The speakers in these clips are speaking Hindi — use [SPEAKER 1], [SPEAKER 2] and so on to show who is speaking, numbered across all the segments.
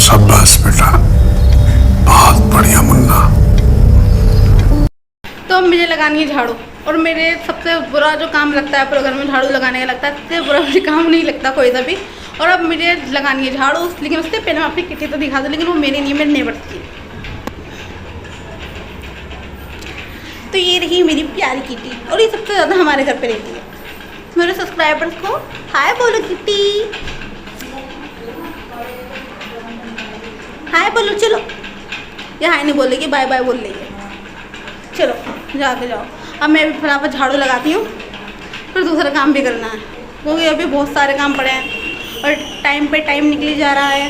[SPEAKER 1] शाबाश बेटा, बहुत बढ़िया मुन्ना।
[SPEAKER 2] तो अब मुझे लगानी है झाड़ू, और मेरे सबसे बुरा जो काम लगता है पूरे घर में झाड़ू लगाने का लगता है। सबसे बुरा मुझे काम नहीं लगता कोई सा भी। और अब मुझे लगानी है झाड़ू, लेकिन उससे पहले मैं अपनी किटी तो दिखा दूँ, लेकिन वो मेरी नहीं, मेरे नेबर की। तो ये रही मेरी प्यारी किटी, और ये सबसे ज़्यादा हमारे घर पे रहती है। मेरे सब्सक्राइबर्स को हाय बोलो किटी, हाय बोलो। चलो ये हाय नहीं बोलेगी, बाय बाय बोल रही है। चलो जाके जाओ। अब मैं भी फटाफट झाड़ू लगाती हूँ, फिर दूसरा काम भी करना है, क्योंकि अभी बहुत सारे काम पड़े हैं और टाइम पे टाइम निकली जा रहा है।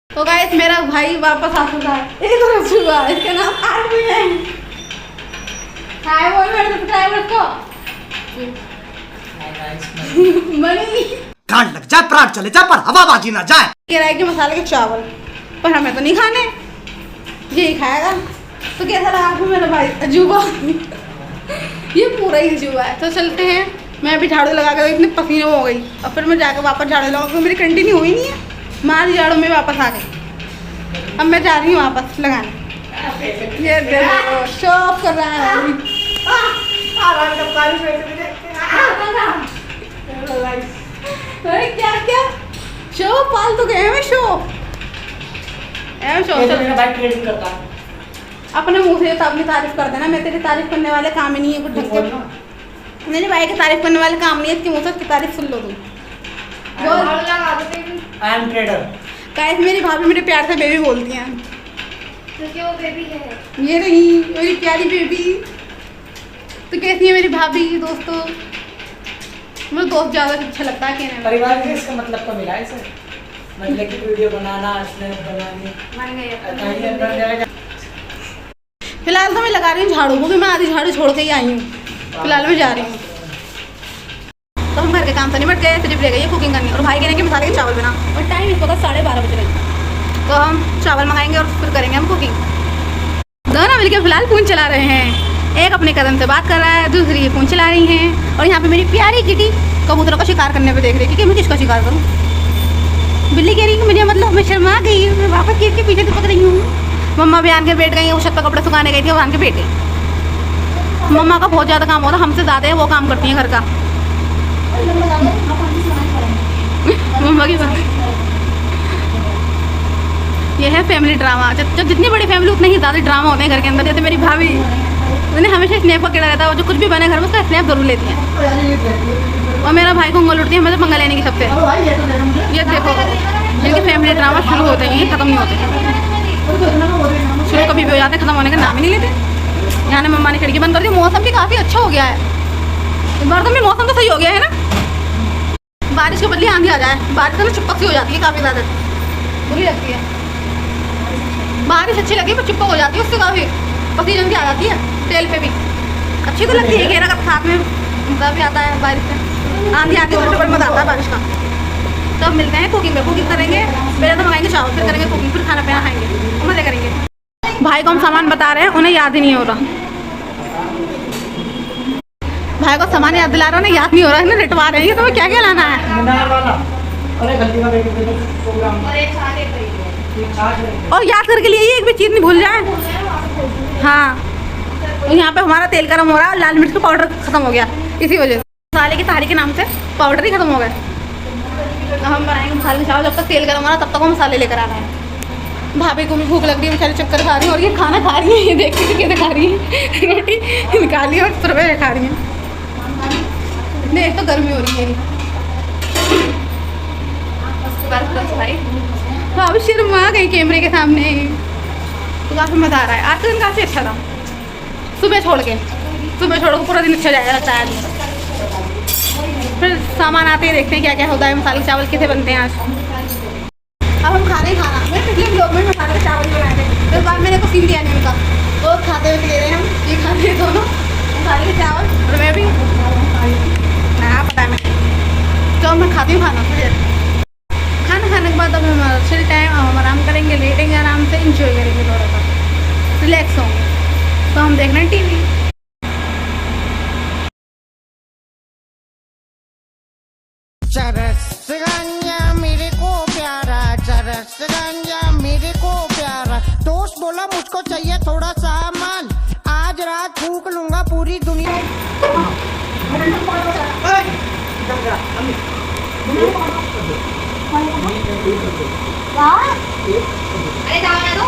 [SPEAKER 2] तो गाइस मेरा भाई वापस आ चुका है, एक और चुका है, इसका नाम आरवी है। हाय बोल मेरे सब्सक्राइबर्स को।
[SPEAKER 3] प्राण लग जाए, प्राण चले जाए, पर हवाबाजी ना जाए।
[SPEAKER 2] किराए के मसाले के चावल, पर हमें तो नहीं खाने, यही खाएगा। तो कैसा लगा आपको मेरा भाई अजूबा? ये पूरा ही अजूबा है। तो चलते हैं। मैं अभी झाड़ू लगा कर इतनी पसीने हो गई, और फिर मैं जाकर वापस झाड़ू लगाऊँ, क्योंकि मेरी कंटिन्यू हुई नहीं है। मारी झाड़ू में वापस आ गई। अब मैं जा रही हूँ वापस लगाने। ये देखो शॉप कर रहा है। क्या क्या शो पाल तो गए हैं। शो अपने मुंह से अपनी तारीफ कर देना। मैं तेरी तारीफ करने वाले काम ही नहीं है कुछ ढंग के। मेरे भाई की तारीफ करने वाले काम नहीं है, इसकी मुंह से उसकी तारीफ सुन लो तुम। गाइस मेरी भाभी मेरे प्यार से बेबी बोलती हैं,
[SPEAKER 4] क्योंकि वो बेबी है।
[SPEAKER 2] ये रही मेरी प्यारी बेबी। तो कैसी है मेरी भाभी? दोस्तों मुझे दोस्त ज़्यादा अच्छा लगता है कहने में।
[SPEAKER 3] परिवार में इसका मतलब तो मिला है सर, मतलब की वीडियो बनाना, स्नैप बनानी।
[SPEAKER 2] फिलहाल तो मैं लगा रही हूँ झाड़ू, क्योंकि मैं आधी झाड़ू छोड़ के ही आई हूँ। फिलहाल मैं जा रही हूँ। तो हम घर के काम से निपट गए, सिर्फ रह गई है कुकिंग करनी, और भाई कहने के मसाले के चावल बना। और टाइम इस वक्त 12:30 बज रहे। तो हम चावल मंगाएंगे और फिर करेंगे हम कुकिंग। दोनों मिलकर फिलहाल फ़ोन चला रहे हैं। एक अपने कदम से बात कर रहा है, दूसरी फ़ोन चला रही हैं। और यहाँ पे मेरी प्यारी किटी कबूतरों का शिकार करने पे देख रही है कि मैं किसका शिकार करूँ। बिल्ली कह रही है मुझे, मतलब मैं शर्मा गई, मैं वापस गेट के पीछे चिपक रही हूँ। मम्मा भी आन के बैठ गई, वो छत पर कपड़े सुखाने गई थी, वो आन के बैठ गई। मम्मा का बहुत ज़्यादा काम होता है, हमसे ज़्यादा है वो काम करती हैं घर का। मम्मा की बात। ये है फैमिली ड्रामा। जब जितनी बड़ी फैमिली उतने ही ज़्यादा ड्रामा होते हैं घर के अंदर। जैसे मेरी भाभी, उन्हें हमेशा स्नैप का कीड़ा रहता है, वो जो कुछ भी बने घर में उसका स्नैप जरूर लेती हैं। और मेरा भाई को उंगल उठती है मुझे पंगा लेने की सबसे। ये देखो इनके फैमिली ड्रामा शुरू होते हैं, ये ख़त्म नहीं होते। शुरू कभी भी हो जाते, ख़त्म होने का नाम ही नहीं लेते। यहाँ ने मम्मा ने खिड़की बंद कर दी। मौसम भी काफ़ी अच्छा हो गया है इस बार तो। भी मौसम तो सही हो गया है ना। बारिश के बदले आंधी आ जाए, बारिश तो चिपक सी हो जाती है, काफ़ी ज़्यादा बुरी लगती है। बारिश अच्छी लगी पर चिपक हो जाती है उससे, काफ़ी पसीजन की आ जाती है तेल पे भी। अच्छी तो लगती है घेरा का साथ में मज़ा भी आता है बारिश से। आंधी आती है तो डबल मज़ा आता है बारिश का। तो अब मिलते हैं कुकिंग में। कुकिंग करेंगे, पहले तो मंगाएंगे चावल, फिर करेंगे कुकिंग, फिर खाना पीना खाएंगे, मज़े करेंगे। भाई को हम सामान बता रहे हैं, उन्हें याद ही नहीं हो रहा। भाई को सामान याद दिला रहा है, उन्हें याद नहीं हो रहा है ना, रटवा रहे हैं। तो क्या क्या लाना है? और याद करके लिए एक भी चीज़ नहीं भूल जाए। हाँ, यहाँ पे हमारा तेल गर्म हो रहा है, लाल मिर्च का पाउडर खत्म हो गया इसी वजह से। मसाले की तारी के नाम से पाउडर ही खत्म हो गए। हम बनाएंगे मसाले चावल। जब तक तेल गर्म हो रहा है तब तक वो मसाले लेकर आना है। भाभी को भी भूख लग रही है, बेचारी चक्कर खा रही है। और ये खाना खा रही है, ये देखती है कैसे खा रही है। रोटी निकाली और सुरभे खा रही है। देख तो गर्मी हो रही है। भाई भाभी शर्मा गई कैमरे के सामने। तो काफ़ी मज़ा आ रहा है। आज का दिन काफ़ी अच्छा था। सुबह छोड़ के पूरा दिन अच्छा जाएगा लगता है आज। फिर सामान आते ही देखते हैं क्या क्या होता है, मसाले चावल कैसे बनते हैं आज। अब हम खा रहे हैं खाना। मैं पिछले ब्लॉग में मसाले चावल बनाए थे, फिर बाद मैंने को सीन दिया नहीं उनका। तो खाते हुए ले रहे हैं हम। ये खा रहे हैं दोनों मसाले के चावल और मैं भी। हाँ पता है मैं। तो मैं खाती हूँ खाना। फिर खाना खाने के बाद अब हमारा चिल टाइम, हम आराम करेंगे, लेटेंगे आराम से, इंजॉय करेंगे, थोड़ा सा रिलैक्स होंगे। तो हम देख रहे हैं टीवी।
[SPEAKER 5] चरस गंजा मेरे को प्यारा, चरस गंजा मेरे को प्यारा। दोस्त बोला मुझको चाहिए थोड़ा सामान, आज रात फूक लूंगा पूरी दुनिया।
[SPEAKER 4] अरे जाओ ना दो।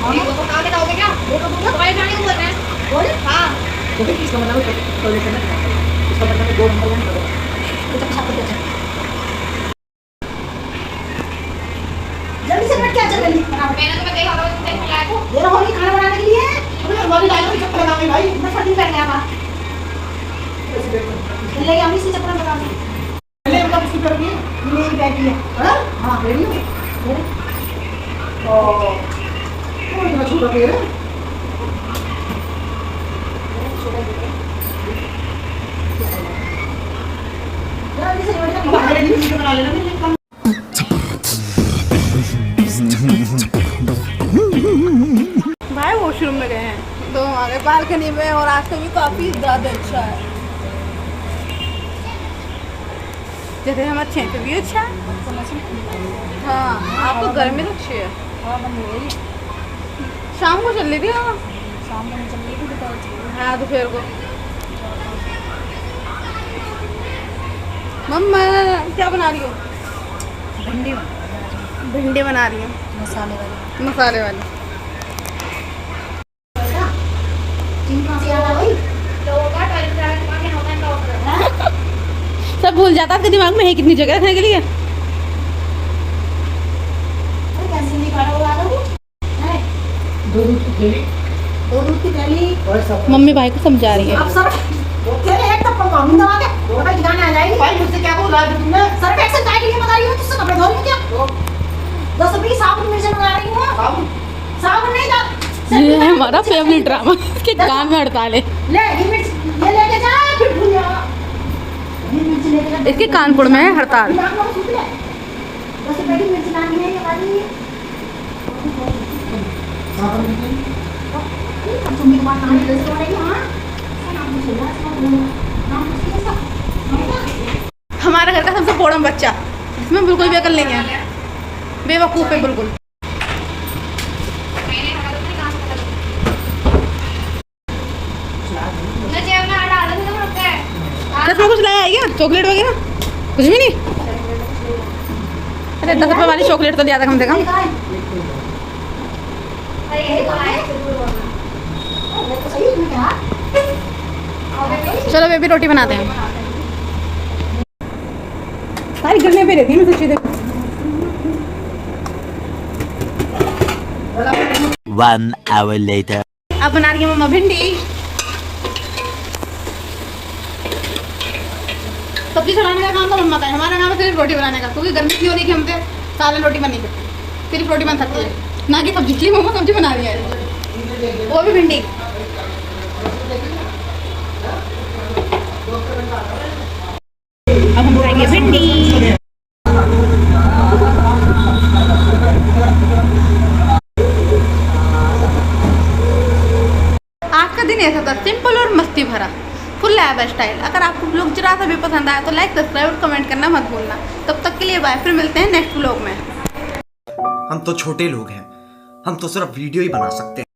[SPEAKER 4] वो तो कहाँ के जाओगे क्या? वो तो तुम्हारे जाने को बोल रहे हैं। बोल? हाँ।
[SPEAKER 3] तो फिर इसका मतलब इसका मतलब 2 नंबर में करो।
[SPEAKER 6] जल्दी से बैठ के आ जा जल्दी।
[SPEAKER 4] मैंने तुम्हें देखा था तुम देख लाया को।
[SPEAKER 6] देर हो रही खाना बनाने के लिए।
[SPEAKER 3] अरे वाली लाइन में चक्कर लगाओगे भाई।
[SPEAKER 6] मैं फटी कर गया था। ले हम इसी चक्कर में लगा दी।
[SPEAKER 3] पहले मतलब इसकी करोगे
[SPEAKER 6] मेरी बैठी है।
[SPEAKER 3] हां हां रेडी हो। ओ इतना छोटा पेड़ है।
[SPEAKER 6] जल्दी से बैठ जा।
[SPEAKER 3] बना लेना।
[SPEAKER 2] भाई वॉशरूम में गए हैं, तो हमारे बालकनी में, और आज का भी काफ़ी ज़्यादा अच्छा है। जैसे हम अच्छे हैं तो भी अच्छा है। हाँ आपको गर्मी तो अच्छी है। शाम को चल रही थी। हाँ
[SPEAKER 6] शाम में चल रही थी
[SPEAKER 2] हाँ दोपहर को। मम्मा क्या बना रही हो? भिंडी बना रही हूँ, मसाले वाली।
[SPEAKER 4] लोगों का टॉयलेट जाने के बाद क्या होता है डॉक्टर।
[SPEAKER 2] सब भूल जाता है आपके दिमाग में है कितनी जगह रखने के लिए।
[SPEAKER 6] कैसे नहीं खड़ा हुआ था वो?
[SPEAKER 3] दो
[SPEAKER 6] दूध की थैली।
[SPEAKER 3] और सब
[SPEAKER 2] मम्मी भाई को समझा रही है।
[SPEAKER 6] अब सर तेरे एक थप्पड़ मारूं दवा के वो भाई गाने आ जाएगी।
[SPEAKER 3] भाई मुझसे क्या बोला है तुमने?
[SPEAKER 6] सर पैसे काय के लिए मंगा रही हो? तुझसे कपड़े धो रही हो क्या? 10 रुपए की साबुन मिर्च मंगा रही हूँ। साबुन नहीं था।
[SPEAKER 2] ये है हमारा फैमिली ड्रामा। इसके कान में हड़ताल है।
[SPEAKER 6] ले ये मिर्च ये लेके जा फिर भूल जा। ये मिर्च लेके जा।
[SPEAKER 2] इसके कानपुर में है हड़ताल।
[SPEAKER 6] 10 रुपए की मिर्च लानी है ये वाली। तुम मेरी बात कहां ले रही हो? हां
[SPEAKER 2] हमारे घर का सबसे बड़ा बच्चा, इसमें बिल्कुल भी अकल नहीं है, बेवकूफ़ है बिल्कुल।
[SPEAKER 4] मैं जेब में डाल दूंगी तो रुक गए।
[SPEAKER 2] सच में कुछ लाया है चॉकलेट वगैरह कुछ भी नहीं? अरे 10 रुपये वाली चॉकलेट तो दिया था कम से कम।
[SPEAKER 4] अरे ये तो है
[SPEAKER 6] तो सही है क्या?
[SPEAKER 2] चलो बेबी रोटी बनाते हैं। सारी गिरने पे रहती है मैं सच्ची देखो।
[SPEAKER 7] 1 hour later.
[SPEAKER 2] अब बना रही है मम्मा भिंडी। सब्जी चलाने का काम तो मम्मा का है, हमारा काम है सिर्फ रोटी बनाने का, क्योंकि गर्मी की हो रही है हमसे सालन रोटी बननी है, सिर्फ रोटी बन सकती है ना कि सब्जी। इसलिए मम्मा सब्जी बना रही है, वो भी भिंडी। अब हम खाएंगे भिंडी। आज का दिन ऐसा था, सिंपल और मस्ती भरा, फुल लैब स्टाइल। अगर आपको ब्लॉग जरा सा भी पसंद आया तो लाइक सब्सक्राइब और कमेंट करना मत भूलना। तब तक के लिए बाय, फिर मिलते हैं नेक्स्ट ब्लॉग में।
[SPEAKER 8] हम तो छोटे लोग हैं, हम तो सिर्फ वीडियो ही बना सकते हैं।